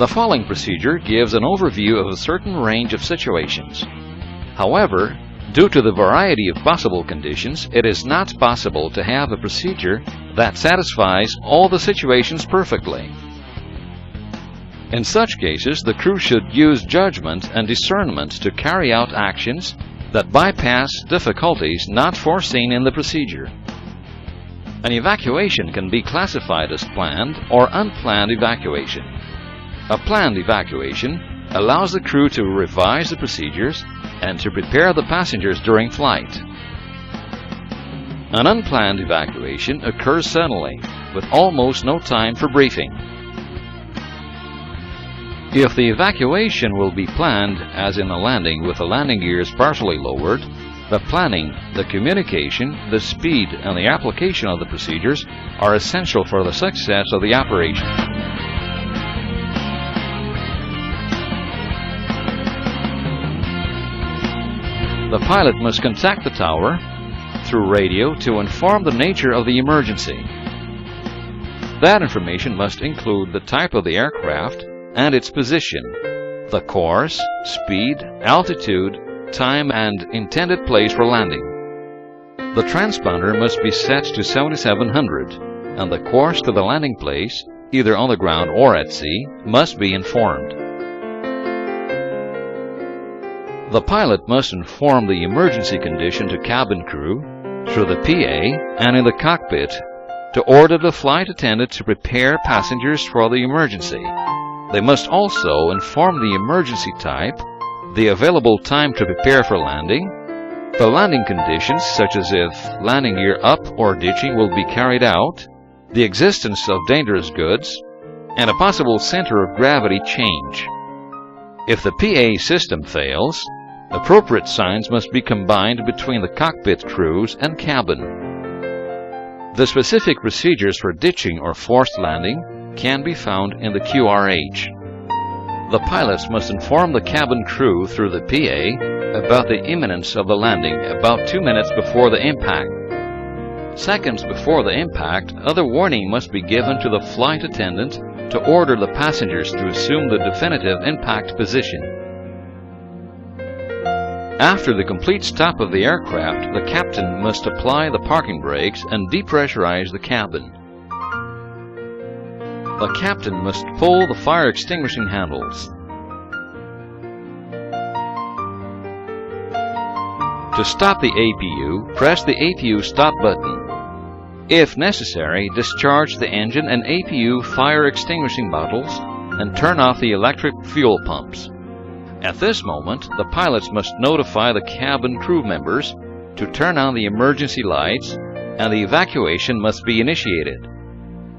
The following procedure gives an overview of a certain range of situations. However, due to the variety of possible conditions, it is not possible to have a procedure that satisfies all the situations perfectly. In such cases, the crew should use judgment and discernment to carry out actions that bypass difficulties not foreseen in the procedure. An evacuation can be classified as planned or unplanned evacuation. A planned evacuation allows the crew to revise the procedures and to prepare the passengers during flight. An unplanned evacuation occurs suddenly, with almost no time for briefing. If the evacuation will be planned, as in a landing with the landing gears partially lowered, the planning, the communication, the speed, and the application of the procedures are essential for the success of the operation. The pilot must contact the tower through radio to inform the nature of the emergency. That information must include the type of the aircraft and its position, the course, speed, altitude, time, and intended place for landing. The transponder must be set to 7700, and the course to the landing place, either on the ground or at sea, must be informed. The pilot must inform the emergency condition to cabin crew through the PA and in the cockpit to order the flight attendant to prepare passengers for the emergency. They must also inform the emergency type, the available time to prepare for landing, the landing conditions such as if landing gear up or ditching will be carried out, the existence of dangerous goods, and a possible center of gravity change. If the PA system fails, appropriate signs must be combined between the cockpit crews and cabin. The specific procedures for ditching or forced landing can be found in the QRH. The pilots must inform the cabin crew through the PA about the imminence of the landing about 2 minutes before the impact. Seconds before the impact, other warning must be given to the flight attendant to order the passengers to assume the definitive impact position. After the complete stop of the aircraft, the captain must apply the parking brakes and depressurize the cabin. The captain must pull the fire extinguishing handles. To stop the APU, press the APU stop button. If necessary, discharge the engine and APU fire extinguishing bottles and turn off the electric fuel pumps. At this moment, the pilots must notify the cabin crew members to turn on the emergency lights, and the evacuation must be initiated.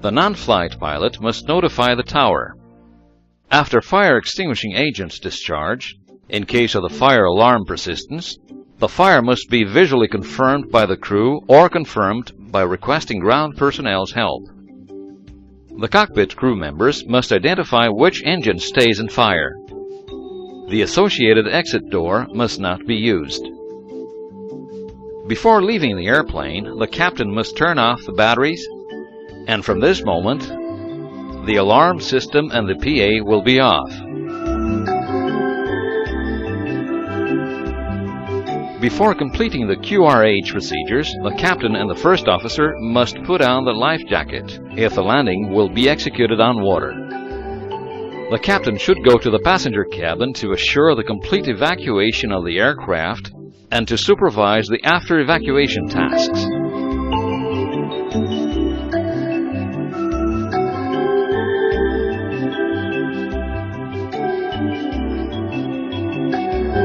The non-flight pilot must notify the tower. After fire extinguishing agents discharge, in case of the fire alarm persistence, the fire must be visually confirmed by the crew or confirmed by requesting ground personnel's help. The cockpit crew members must identify which engine stays in fire. The associated exit door must not be used. Before leaving the airplane, the captain must turn off the batteries, and from this moment, the alarm system and the PA will be off. Before completing the QRH procedures, the captain and the first officer must put on the life jacket if the landing will be executed on water. The captain should go to the passenger cabin to assure the complete evacuation of the aircraft and to supervise the after-evacuation tasks.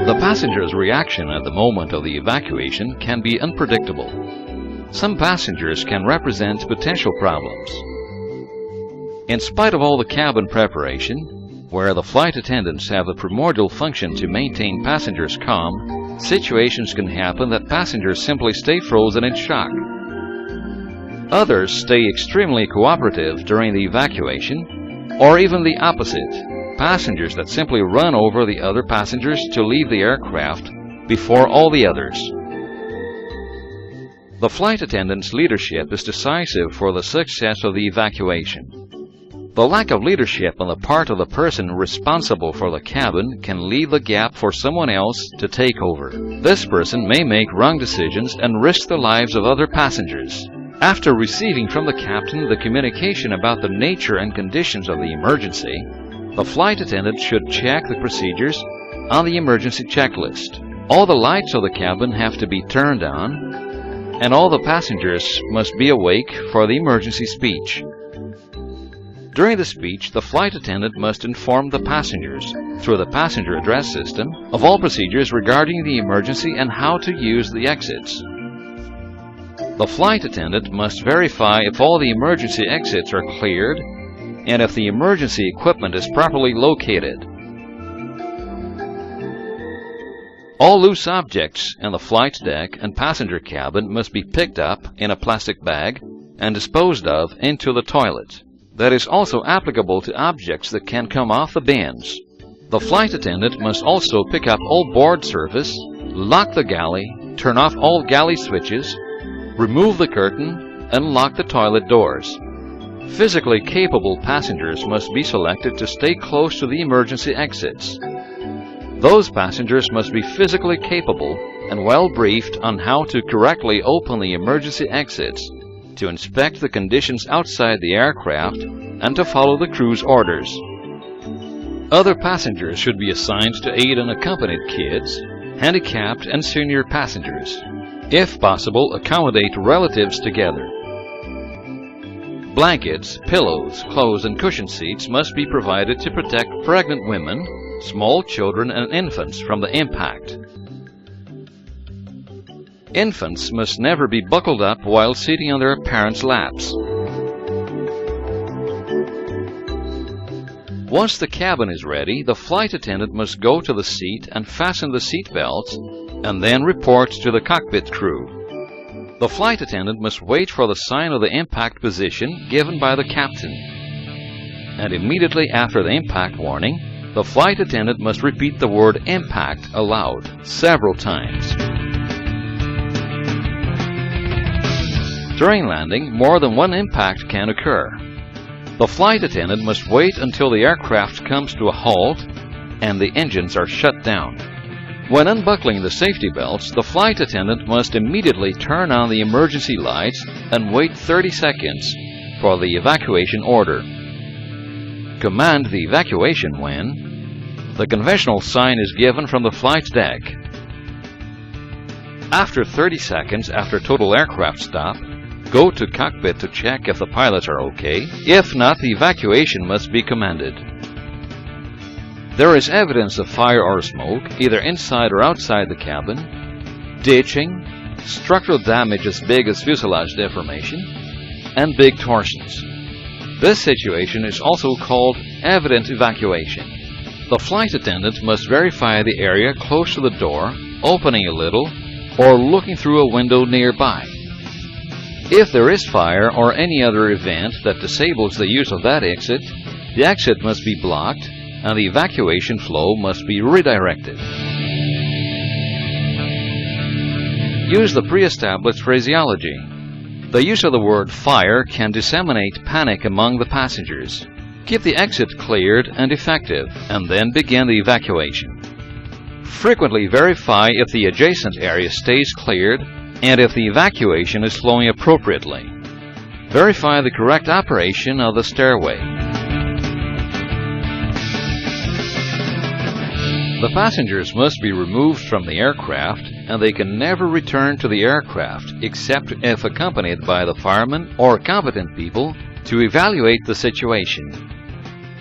The passenger's reaction at the moment of the evacuation can be unpredictable. Some passengers can represent potential problems. In spite of all the cabin preparation, where the flight attendants have the primordial function to maintain passengers calm, situations can happen that passengers simply stay frozen in shock. Others stay extremely cooperative during the evacuation, or even the opposite, passengers that simply run over the other passengers to leave the aircraft before all the others. The flight attendant's leadership is decisive for the success of the evacuation. The lack of leadership on the part of the person responsible for the cabin can leave the gap for someone else to take over. This person may make wrong decisions and risk the lives of other passengers. After receiving from the captain the communication about the nature and conditions of the emergency, the flight attendant should check the procedures on the emergency checklist. All the lights of the cabin have to be turned on, and all the passengers must be awake for the emergency speech. During the speech, the flight attendant must inform the passengers, through the passenger address system, of all procedures regarding the emergency and how to use the exits. The flight attendant must verify if all the emergency exits are cleared and if the emergency equipment is properly located. All loose objects in the flight deck and passenger cabin must be picked up in a plastic bag and disposed of into the toilet. That is also applicable to objects that can come off the bins. The flight attendant must also pick up all board surface, lock the galley, turn off all galley switches, remove the curtain, and lock the toilet doors. Physically capable passengers must be selected to stay close to the emergency exits. Those passengers must be physically capable and well briefed on how to correctly open the emergency exits, to inspect the conditions outside the aircraft, and to follow the crew's orders. Other passengers should be assigned to aid unaccompanied kids, handicapped and senior passengers. If possible, accommodate relatives together. Blankets, pillows, clothes, and cushion seats must be provided to protect pregnant women, small children, and infants from the impact. Infants must never be buckled up while sitting on their parents' laps. Once the cabin is ready, the flight attendant must go to the seat and fasten the seat belts, and then report to the cockpit crew. The flight attendant must wait for the sign of the impact position given by the captain. And immediately after the impact warning, the flight attendant must repeat the word impact aloud several times. During landing, more than one impact can occur. The flight attendant must wait until the aircraft comes to a halt and the engines are shut down. When unbuckling the safety belts, the flight attendant must immediately turn on the emergency lights and wait 30 seconds for the evacuation order. Command the evacuation when the conventional sign is given from the flight deck. After 30 seconds after total aircraft stop, go to cockpit to check if the pilots are okay. If not, the evacuation must be commanded. There is evidence of fire or smoke, either inside or outside the cabin, ditching, structural damage as big as fuselage deformation, and big torsions. This situation is also called evident evacuation. The flight attendant must verify the area close to the door, opening a little, or looking through a window nearby. If there is fire or any other event that disables the use of that exit, the exit must be blocked and the evacuation flow must be redirected. Use the pre-established phraseology. The use of the word fire can disseminate panic among the passengers. Keep the exit cleared and effective, and then begin the evacuation. Frequently verify if the adjacent area stays cleared and if the evacuation is flowing appropriately. Verify the correct operation of the stairway. The passengers must be removed from the aircraft, and they can never return to the aircraft except if accompanied by the firemen or competent people to evaluate the situation.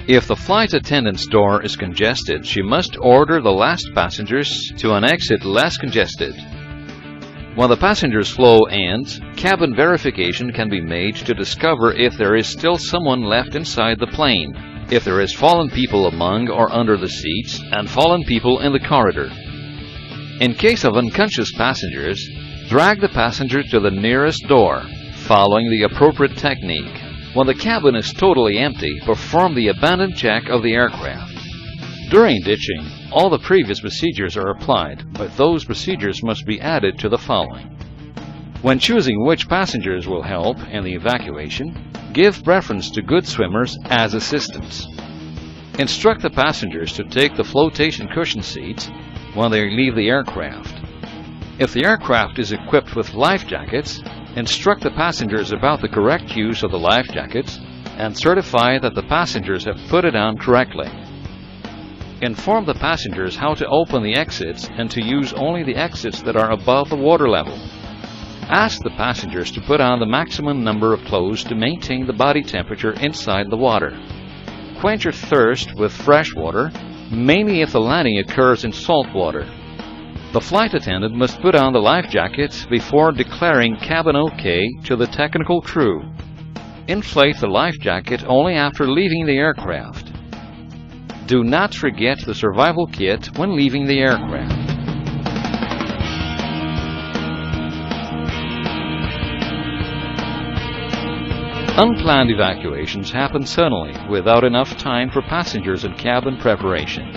If the flight attendant's door is congested, she must order the last passengers to an exit less congested. When the passengers' flow ends, cabin verification can be made to discover if there is still someone left inside the plane, if there is fallen people among or under the seats, and fallen people in the corridor. In case of unconscious passengers, drag the passenger to the nearest door, following the appropriate technique. When the cabin is totally empty, perform the abandon check of the aircraft. During ditching, all the previous procedures are applied, but those procedures must be added to the following. When choosing which passengers will help in the evacuation, Give preference to good swimmers as assistants. Instruct the passengers to take the flotation cushion seats when they leave the aircraft. If the aircraft is equipped with life jackets, instruct the passengers about the correct use of the life jackets and certify that the passengers have put it on correctly. Inform the passengers how to open the exits and to use only the exits that are above the water level. Ask the passengers to put on the maximum number of clothes to maintain the body temperature inside the water. Quench your thirst with fresh water, mainly if the landing occurs in salt water. The flight attendant must put on the life jacket before declaring cabin OK to the technical crew. Inflate the life jacket only after leaving the aircraft. Do not forget the survival kit when leaving the aircraft. Unplanned evacuations happen suddenly without enough time for passengers and cabin preparation.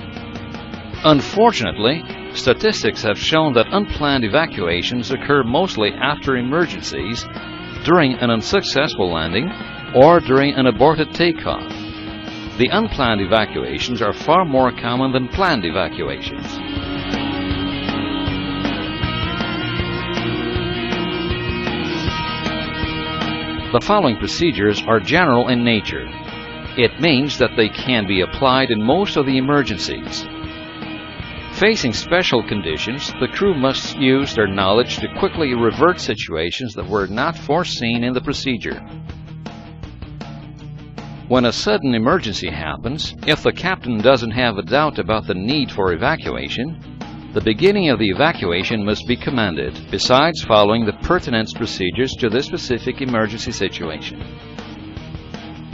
Unfortunately, statistics have shown that unplanned evacuations occur mostly after emergencies, during an unsuccessful landing, or during an aborted takeoff. The unplanned evacuations are far more common than planned evacuations. The following procedures are general in nature. It means that they can be applied in most of the emergencies. Facing special conditions, the crew must use their knowledge to quickly revert situations that were not foreseen in the procedure. When a sudden emergency happens, if the captain doesn't have a doubt about the need for evacuation, the beginning of the evacuation must be commanded, besides following the pertinent procedures to this specific emergency situation.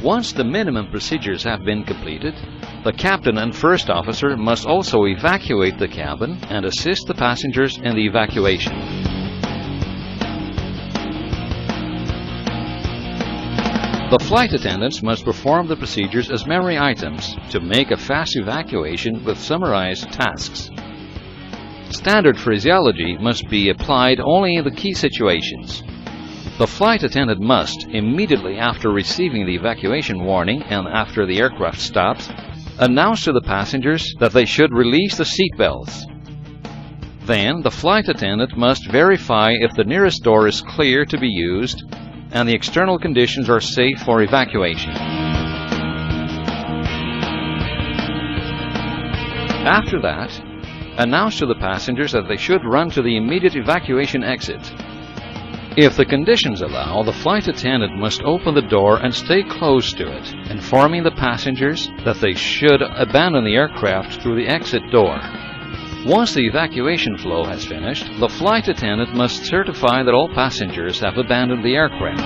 Once the minimum procedures have been completed, the captain and first officer must also evacuate the cabin and assist the passengers in the evacuation. The flight attendants must perform the procedures as memory items to make a fast evacuation with summarized tasks. Standard phraseology must be applied only in the key situations. The flight attendant must, immediately after receiving the evacuation warning and after the aircraft stops, announce to the passengers that they should release the seat belts. Then, the flight attendant must verify if the nearest door is clear to be used and the external conditions are safe for evacuation. After that, announce to the passengers that they should run to the immediate evacuation exit. If the conditions allow, the flight attendant must open the door and stay close to it, informing the passengers that they should abandon the aircraft through the exit door. Once the evacuation flow has finished, the flight attendant must certify that all passengers have abandoned the aircraft.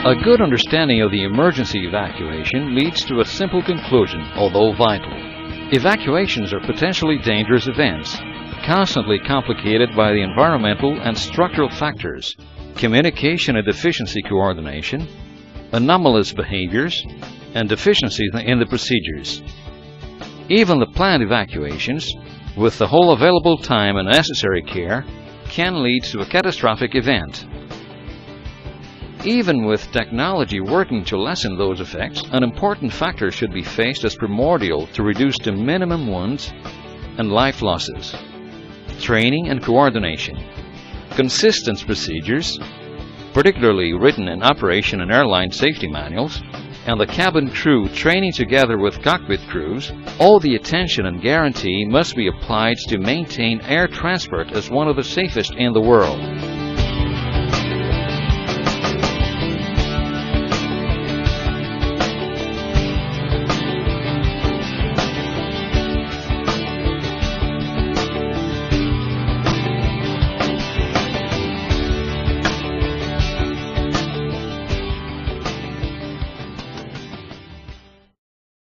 A good understanding of the emergency evacuation leads to a simple conclusion, although vital. Evacuations are potentially dangerous events, constantly complicated by the environmental and structural factors, communication and deficiency coordination, anomalous behaviors, and deficiencies in the procedures. Even the planned evacuations, with the whole available time and necessary care, can lead to a catastrophic event. Even with technology working to lessen those effects, an important factor should be faced as primordial to reduce to minimum wounds and life losses: training and coordination. Consistent procedures, particularly written in operation and airline safety manuals, and the cabin crew training together with cockpit crews, all the attention and guarantee must be applied to maintain air transport as one of the safest in the world.